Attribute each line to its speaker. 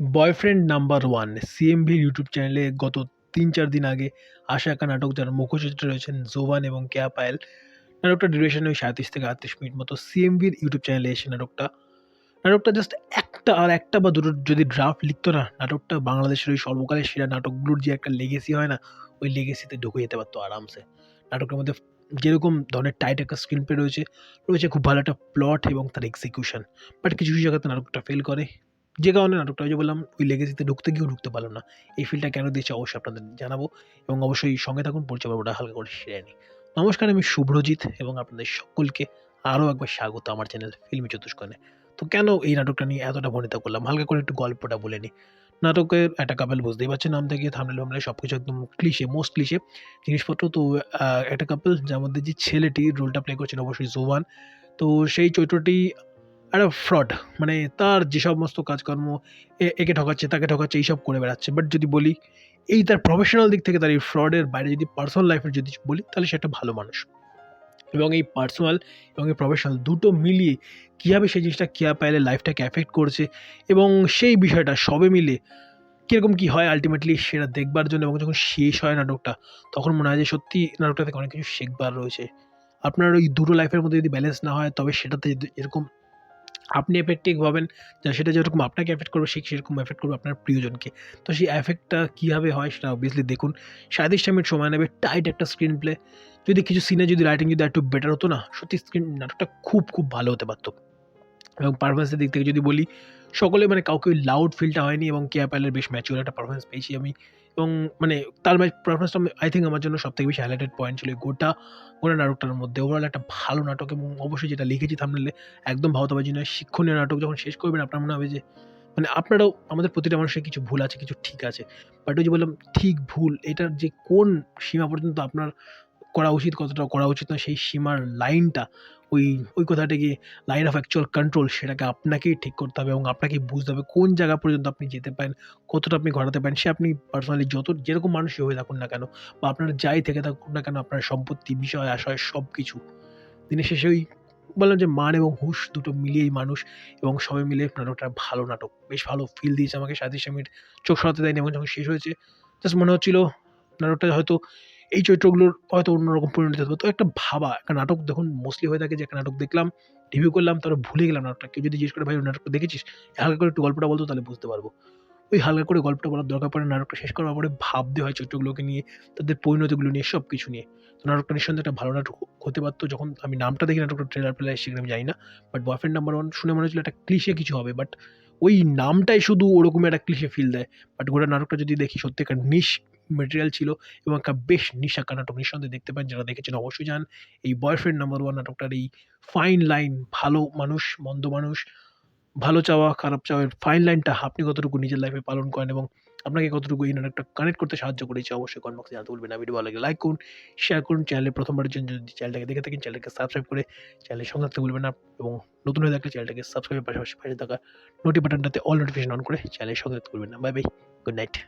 Speaker 1: Boyfriend number one সিএমভির YouTube চ্যানেলে গত ৩-৪ দিন আগে আসা একটা নাটক যার মুখচিত্রে রয়েছেন জোবান এবং কেয়া পায়েল। নাটকটার ডিউরেশন ওই ৩৭ থেকে ৩৮ মিনিট মতো। সিএমভির ইউটিউব চ্যানেলে এসে নাটকটা জাস্ট একটা বা দুটো যদি ড্রাফট লিখতো না, নাটকটা বাংলাদেশের ওই সর্বকালের সেরা নাটকগুলোর যে একটা লেগেসি হয় না, ওই লেগেসিতে ঢুকে যেতে পারতো আরামসে। নাটকের মধ্যে যেরকম ধরনের টাইট একটা স্ক্রিন প্লে রয়েছে খুব ভালো একটা প্লট এবং তার এক্সিকিউশন। বাট কিছু জায়গাতে নাটকটা ফেল করে। যে কারণে নাটকটা ওই যে বললাম ওই লেগেসিতে ঢুকতে গিয়েও ঢুকতে পারল না। এই ফিলটা কেন দিয়েছে অবশ্যই আপনাদের জানাবো এবং অবশ্যই সঙ্গে থাকুন, পরিচয় পর্বটা হালকা করে সেরে নিই। নমস্কার, আমি শুভ্রজিৎ এবং আপনাদের সকলকে আরও একবার স্বাগত আমার চ্যানেল ফিল্মি চতুষ্কোণে। তো কেন এই নাটকটা নিয়ে এতটা ভনিতা করলাম? হালকা করে একটু গল্পটা বলে নিই। নাটকের একটা কাপল, বুঝতেই পারছেন নাম থেকে, থাম্বনেল-বাম্বনেল সবকিছু একদম ক্লিশে, মোস্ট ক্লিশে জিনিসপত্র। তো একটা কাপল যার মধ্যে যে ছেলেটি রোলটা প্লে করছেন অবশ্যই জোবান। তো সেই চরিত্রটি একটা ফ্রড। মানে তার যে সমস্ত কাজকর্ম একে ঠকাচ্ছে, তাকে ঠকাচ্ছে, এইসব করে বেড়াচ্ছে। বাট যদি বলি এই তার প্রফেশনাল দিক থেকে, তার এই ফ্রডের বাইরে যদি পার্সোনাল লাইফ এর যদি বলি, তাহলে সে একটা ভালো মানুষ। এবং এই পার্সোনাল এবং এই প্রফেশনাল দুটো মিলিয়ে কীভাবে সেই জিনিসটা কেয়া পায়েলের লাইফটাকে এফেক্ট করছে এবং সেই বিষয়টা সবে মিলে কীরকম কী হয় আল্টিমেটলি সেটা দেখবার জন্য, এবং যখন শেষ হয় নাটকটা, তখন মনে হয় যে সত্যি নাটকটা থেকে অনেক কিছু শেখবার রয়েছে। আপনার ওই দুটো লাইফের মধ্যে যদি ব্যালেন্স না হয়, তবে সেটাতে যদি এরকম আপনি এফেক্টিভ হবেন, যা সেটা যেরকম আপনাকে এফেক্ট করবে, সেরকম এফেক্ট করবে আপনার প্রিয়জনকে। তো সেই এফেক্টটা কীভাবে হয় সেটা অবভিয়াসলি দেখুন। ৩৭টা মিনিট সময় নেবে, টাইট একটা স্ক্রিন প্লে। যদি কিছু সিনে যদি রাইটিং যদি একটু বেটার হতো না, সত্যি নাটকটা খুব ভালো হতে পারত। এবং পারফরম্যান্সের দিক থেকে যদি বলি, সকলে মানে কাউকে ওই লাউড ফিলটা হয়নি এবং কেয়া পায়েলের বেশ ম্যাচিউর একটা পারফরম্যান্স পেয়েছি আমি। এবং মানে তার পারফরম্যান্সটা আই থিংক আমার জন্য সবথেকে বেশি হাইলাইটেড পয়েন্ট ছিল এই গোটা নাটকটার মধ্যে। ওভারঅল একটা ভালো নাটক এবং অবশ্যই যেটা লিখেছি থাম্বনেলে, একদম ভাওতাবাজি নয়, শিক্ষণীয় নাটক। যখন শেষ করবেন আপনার মনে হবে যে মানে আপনারাও, আমাদের প্রতিটা মানুষের কিছু ভুল আছে, কিছু ঠিক আছে। বাট ওই যে বললাম ঠিক ভুল এটার যে কোন সীমা পর্যন্ত আপনার করা উচিত, কতটা করা উচিত না, সেই সীমার লাইনটা, ওই ওই কথাটাকে লাইন অফ অ্যাকচুয়াল কন্ট্রোল, সেটাকে আপনাকেই ঠিক করতে হবে এবং আপনাকেই বুঝতে হবে কোন জায়গা পর্যন্ত আপনি যেতে পারেন, কতটা আপনি ঘটাতে পারেন। সে আপনি পার্সোনালি যেরকম মানুষই হয়ে থাকুন না কেন, বা আপনার যাই থেকে থাকুক না কেন, আপনার সম্পত্তি, বিষয়, আশয় সবকিছু। দিনের শেষে ওই বললাম যে মান এবং হুঁশ দুটো মিলিয়েই মানুষ, এবং সবাই মিলে নাটকটা ভালো নাটক। বেশ ভালো ফিল দিয়েছে আমাকে। ৩৭ মিনিট চোখ সরাতে দেয়নি এবং যখন শেষ হয়েছে জাস্ট মনে হচ্ছিল নাটকটা হয়তো এই চরিত্রগুলোর হয়তো অন্যরকম পরিণতি হতে পারত। তো একটা ভাবা একটা নাটক দেখুন মোস্টলি হয়ে থাকে যে একটা নাটক দেখলাম, রিভিউ করলাম, তারপর ভুলে গেলাম নাটকটা। কেউ যদি জিজ্ঞেস করে, "ভাই ওই নাটকটা দেখেছিস?" হালকা করে একটু গল্পটা বল তো, তাহলে বুঝতে পারব। ওই হালকা করে গল্পটা বলার দরকার পড়ে নাটকটা শেষ করার পরে ভাবতে হয় চরিত্রগুলোকে নিয়ে, তাদের পরিণতিগুলো নিয়ে, সবকিছু নিয়ে। তো নাটকটা নিঃসন্দেহে একটা ভালো নাটক হতে পারত। যখন আমি নামটা দেখি নাটকটার ট্রেলার সেখানে আমি জানি না। বাট বয়ফ্রেন্ড নাম্বার ওয়ান শুনে মনে হচ্ছিল একটা ক্লিশে কিছু হবে। বাট ওই নামটাই শুধু ওরকমই একটা ক্লিশে ফিল দেয়। বাট গোটা নাটকটা যদি দেখি, সত্যি একটা নিশ ম্যাটেরিয়াল ছিল এবং একটা বেশ নিশাকা নাটক। নিঃসন্দেহে দেখতে পারেন, যারা দেখেছেন অবশ্যই জানেন এই বয়ফ্রেন্ড নাম্বার ওয়ান নাটকটার এই ফাইন লাইন, ভালো মানুষ, মন্দ মানুষ, ভালো চাওয়া, খারাপ চাওয়ার ফাইন লাইনটা আপনি কতটুকু নিজের লাইফে পালন করেন এবং আপনাকে কতটুকু এই নাটকটা কানেক্ট করতে সাহায্য করেছে, অবশ্যই কমেন্ট বক্সে জানাতে ভুলবেন না। ভিডিও ভালো লাগলে লাইক করুন, শেয়ার করুন। চ্যানেলে প্রথমবারের জন্য যদি চ্যানেলটাকে দেখে থাকেন, চ্যানেলটাকে সাবস্ক্রাইব করে চ্যানেলের সঙ্গে থাকতে ভুলবেন না। এবং নতুন হয়ে থাকলে চ্যানেলটাকে সাবস্ক্রাইবের পাশাপাশি পাশে থাকা নোটি বাটনটাতে অল নোটিফিকেশন অন করে চ্যানেলের সঙ্গে থাকতে ভুলবেন না। Bye bye, good night.